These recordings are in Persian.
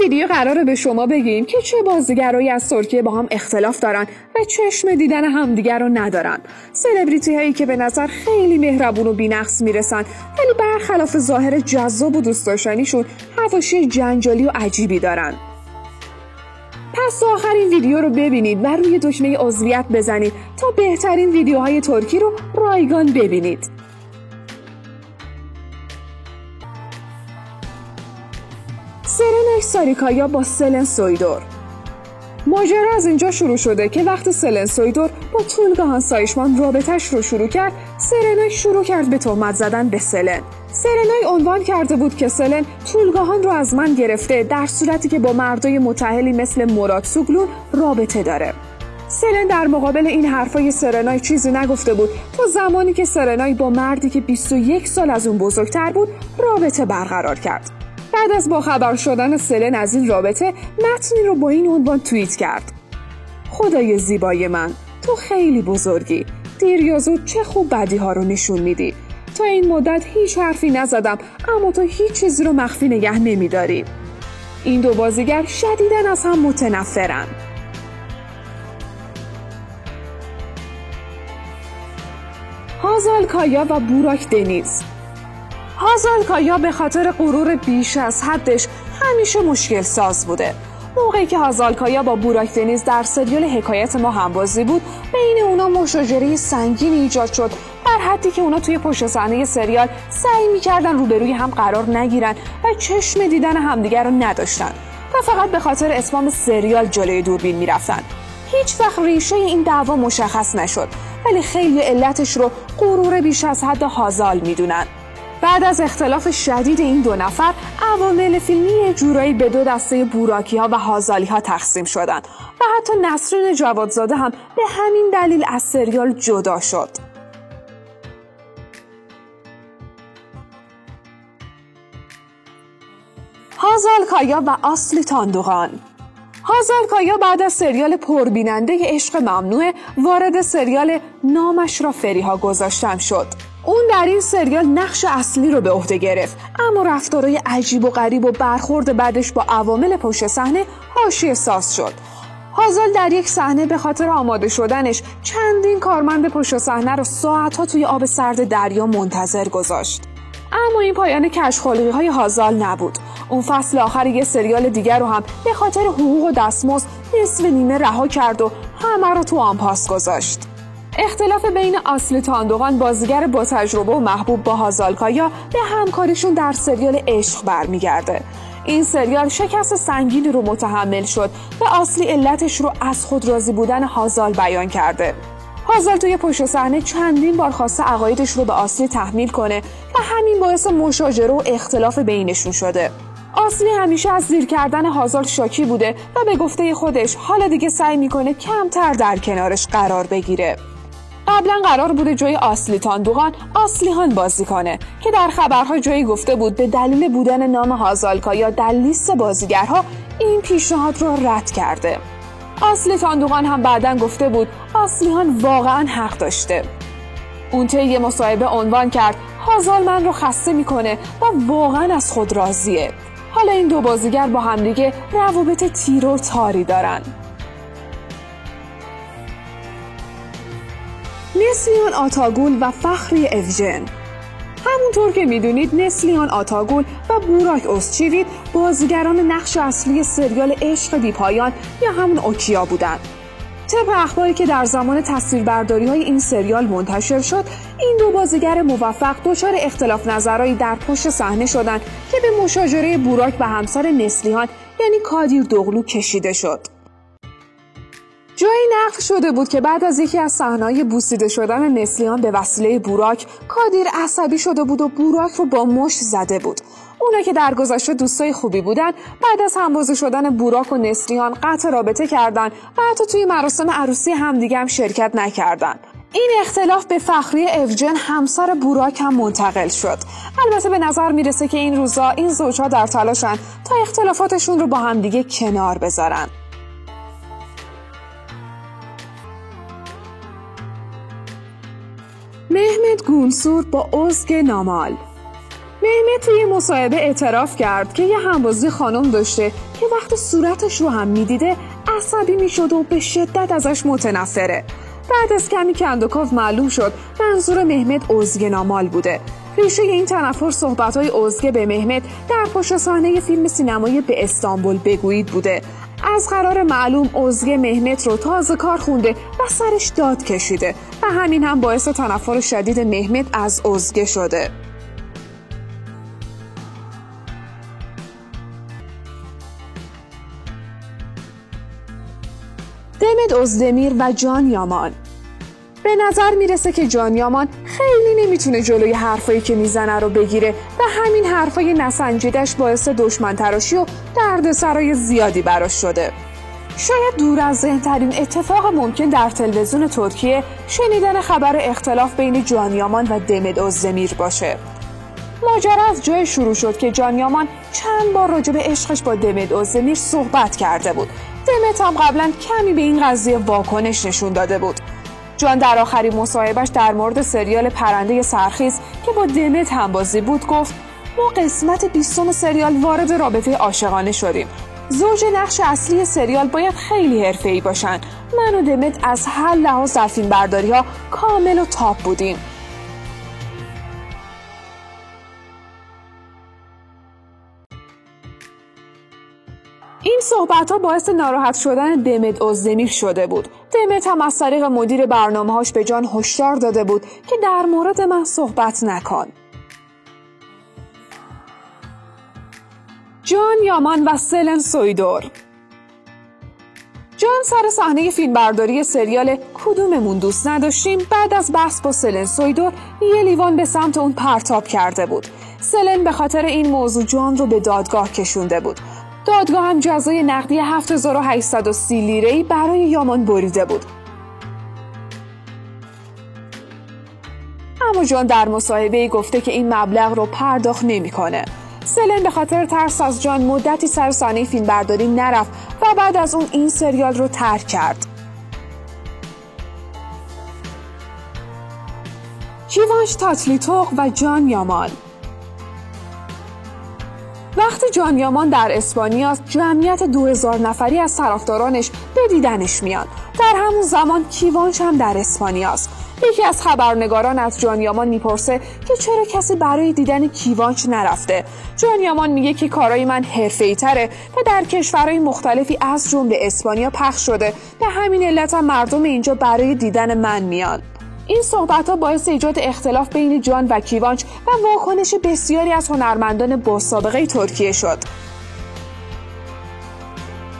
ویدیو قراره به شما بگیم که چه بازیگرایی از ترکیه با هم اختلاف دارن و چشم دیدن همدیگر رو ندارن. سلبریتی هایی که به نظر خیلی مهربون و بی‌نقص میرسن ولی برخلاف ظاهر جذاب و دوست داشتنیشون حواشی جنجالی و عجیبی دارن. پس تا آخر این ویدیو رو ببینید و روی دکمه عضویت بزنید تا بهترین ویدیوهای ترکی رو رایگان ببینید. سرنای ساریکایا با سلن سویدور. ماجرا از اینجا شروع شده که وقتی سلن سویدور با تولگاهان سایشمان رابطش رو شروع کرد، سرنای شروع کرد به تهمت زدن به سلن. سرنای عنوان کرده بود که سلن تولگاهان رو از من گرفته در صورتی که با مردای متأهلی مثل مراد سوگلون رابطه داره. سلن در مقابل این حرفای سرنای چیزی نگفته بود تا زمانی که سرنای با مردی که 21 سال از اون بزرگتر بود رابطه برقرار کرد. بعد از باخبر شدن سلن از این رابطه متنی رو با این عنوان توییت کرد: خدای زیبای من، تو خیلی بزرگی، دیر یا زود چه خوب بدی ها رو نشون میدی. تا این مدت هیچ حرفی نزدم اما تو هیچ چیزی رو مخفی نگه نمیداری. این دو بازیگر شدیداً از هم متنفرن. هازال کایا و بوراک دنیز. هازال کایا به خاطر غرور بیش از حدش همیشه مشکل ساز بوده. موقعی که هازال کایا با بوراک دنیز در سریال حکایت ما همبازی بود، بین اونا مشاجره سنگین ایجاد شد، در حدی که اونا توی پشت صحنه سریال سعی می‌کردن روبروی هم قرار نگیرن و چشم دیدن همدیگر رو نداشتن و فقط به خاطر اتمام سریال جلوی دوربین می‌رفتن. هیچ وقت ریشه این دعوا مشخص نشد، ولی خیلی علتش رو غرور بیش از حد هازال می‌دونن. بعد از اختلاف شدید این دو نفر، عوامل فیلمی یه جورایی به دو دسته بوراکی‌ها و هازالی‌ها تقسیم شدن و حتی نسرین جوادزاده هم به همین دلیل از سریال جدا شد. هازال کایا و آسلی تاندوغان. هازال کایا بعد از سریال پربیننده عشق ممنوع وارد سریال نامش را فریها گذاشتم شد. اون در این سریال نقش اصلی رو به عهده گرفت، اما رفتارهای عجیب و غریب و برخورد بعدش با عوامل پشت صحنه حاشیه ساز شد. هازال در یک صحنه به خاطر آماده شدنش چندین کارمند پشت صحنه رو ساعت‌ها توی آب سرد دریا منتظر گذاشت. اما این پایان کژخلقی‌های هازال نبود. اون فصل آخر یه سریال دیگر رو هم به خاطر حقوق و دستمزد نصف نیمه رها کرد و همه رو تو آنپاس گذاشت. اختلاف بین آسلی تاندوغان بازیگر با تجربه و محبوب با هازال کایا به همکاریشون در سریال عشق برمیگرده. این سریال شکست سنگینی رو متحمل شد و آسلی علتش رو از خود راضی بودن هازال بیان کرده. هازال توی پشت صحنه چندین بار خواسته عقایدش رو به آسلی تحمیل کنه و همین باعث مشاجره و اختلاف بینشون شده. آسلی همیشه از زیر کردن هازال شاکی بوده و به گفته خودش حالا دیگه سعی میکنه کمتر در کنارش قرار بگیره. قبلا قرار بوده جای آسلی تاندوغان آسلیهان بازی کنه که در خبرها جایی گفته بود به دلیل بودن نام هازال کایا در لیست بازیگرها این پیشنهاد رو رد کرده. آسلی تاندوغان هم بعداً گفته بود آسلیهان واقعاً حق داشته. اون طی یه مصاحبه عنوان کرد هازال من رو خسته میکنه و واقعاً از خود راضیه. حالا این دو بازیگر با همدیگه روابط تیر و تاری دارن. نسلیان آتاگول و فخری اوژن. همونطور که میدونید نسلیان آتاگول و بوراک اوزچیویت بازیگران نقش اصلی سریال عشق بی‌پایان یا همون اوکیا بودن. طبق اخباری که در زمان تصویربرداری‌های این سریال منتشر شد، این دو بازیگر موفق دچار اختلاف نظرایی در پشت صحنه شدند که به مشاجره بوراک و همسر نسلیان یعنی کادیر دوغلو کشیده شد. جایی نقل شده بود که بعد از یکی از صحنه‌های بوسیده شدن نسلیان به وسیله بوراک، کادیر عصبی شده بود و بوراک رو با مشت زده بود. اونا که در گذشته دوستای خوبی بودن، بعد از همبازی شدن بوراک و نسلیان قطع رابطه کردن و حتی توی مراسم عروسی همدیگه هم شرکت نکردن. این اختلاف به فخری اوژن همسر بوراک هم منتقل شد. البته به نظر میرسه که این روزا این زوجها در تلاشن تا اختلافاتشون رو با همدیگه کنار بذارن. مهمت گونسور با ازگ نامال. مهمت دمت توی مصاحبه اعتراف کرد که یه همبازی خانم داشته که وقتی صورتش رو هم میدیده عصبی میشد و به شدت ازش متنفره. بعد از کمی کندوکاو معلوم شد منظور مهمت ازگه نامال بوده. ریشه این تنفر صحبت‌های ازگه به مهمت در پشت صحنه فیلم سینمایی به استانبول بگویید بوده. از قرار معلوم ازگه مهمت رو تازه کار خونده و سرش داد کشیده و همین هم باعث تنفر شدید مهمت از ازگه شده. دمت اوزدمیر و جان یامان. به نظر میرسه که جان یامان خیلی نمیتونه جلوی حرفایی که میزنه رو بگیره و همین حرفای نسنجیدش باعث دشمن تراشی و دردسرای زیادی براش شده. شاید دور از ذهن‌ترین اتفاق ممکن در تلویزیون ترکیه شنیدن خبر اختلاف بین جان یامان و دمت اوزدمیر باشه. ماجرا از جای شروع شد که جان یامان چند بار راجع به عشقش با دمت اوزدمیر صحبت کرده بود. دمت هم قبلا کمی به این قضیه واکنش نشون داده بود. جان در آخرین مصاحبهش در مورد سریال پرنده سرخیز که با دمت همبازی بود گفت ما قسمت 20 سریال وارد رابطه عاشقانه شدیم. زوج نقش اصلی سریال باید خیلی حرفه‌ای باشن. من و دمت از هر لحاظ در فیلمبرداری‌ها کامل و تاپ بودیم. این صحبت‌ها باعث ناراحت شدن دمت اوزدمیر شده بود. دمت هم از طریق مدیر برنامه‌هاش به جان هشدار داده بود که در مورد من صحبت نکن. جان یامان و سلن سویدور. جان سر صحنه فیلمبرداری سریال کدوممون دوست نداشتیم بعد از بحث با سلن سویدور یه لیوان به سمت اون پرتاب کرده بود. سلن به خاطر این موضوع جان رو به دادگاه کشونده بود. دادگاه هم جزای نقدی 7830 لیره‌ای برای یامان بریده بود. اما جان در مصاحبه‌ای گفته که این مبلغ رو پرداخت نمی‌کنه. سلن به خاطر ترس از جان مدتی سر صحنه فیلمبرداری نرفت و بعد از اون این سریال رو ترک کرد. کیوانش تاتلیتوق و جان یامان. وقتی جان یامان در اسپانیاست جمعیت 2000 نفری از طرفدارانش به دیدنش میان. در همون زمان کیوانش هم در اسپانیاست. یکی از خبرنگاران از جان یامان میپرسه که چرا کسی برای دیدن کیوانش نرفته. جان یامان میگه که کارای من حرفه‌ای تره و در کشورهای مختلفی از جمله اسپانیا پخش شده. به همین علت هم مردم اینجا برای دیدن من میان. این صحبت‌ها باعث ایجاد اختلاف بین جان و کیوانچ و واکنش بسیاری از هنرمندان با سابقه ترکیه شد.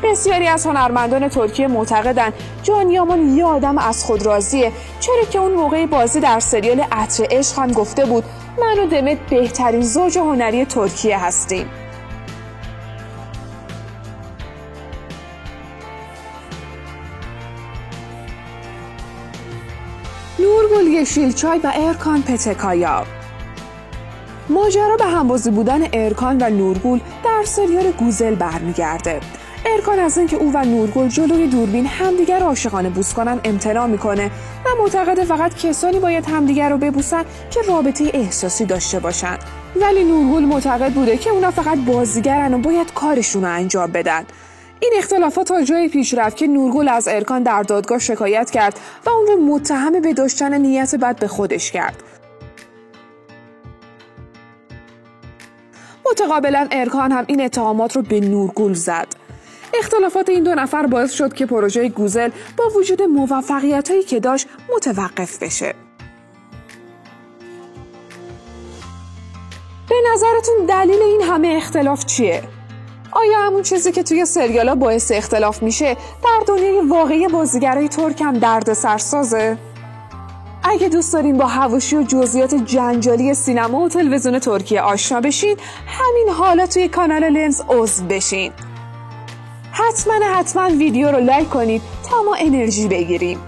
بسیاری از هنرمندان ترکیه معتقدند جان یامان یه آدم از خود راضیه، چرا که اون موقع بازی در سریال عطر عشق هم گفته بود من و دمت بهترین زوج هنری ترکیه هستیم. نورگل یشیلچای و ارکان پتکایا. ماجرا به همبازی بودن ارکان و نورگل در سریال گوزل برمیگرده. ارکان از اینکه او و نورگل جلوی دوربین همدیگر عاشقانه بوس کنن امتناع میکنه و معتقده فقط کسانی باید همدیگر رو ببوسن که رابطه احساسی داشته باشن. ولی نورگل معتقد بوده که اونا فقط بازیگرن و باید کارشون رو انجام بدن. این اختلافات تا جایی پیش رفت که نورگل از ارکان در دادگاه شکایت کرد و اون رو متهم به داشتن نیت بد به خودش کرد. متقابلا ارکان هم این اتهامات رو به نورگل زد. اختلافات این دو نفر باعث شد که پروژه گوزل با وجود موفقیتایی که داشت متوقف بشه. به نظرتون دلیل این همه اختلاف چیه؟ آیا همون چیزی که توی سریالا باعث اختلاف میشه در دنیای واقعی بازیگرای ترک هم دردسرسازه؟ اگه دوست دارین با حواشی و جزئیات جنجالی سینما و تلویزیون ترکیه آشنا بشین، همین حالا توی کانال لنز عضو بشین. حتما ویدیو رو لایک کنید تا ما انرژی بگیریم.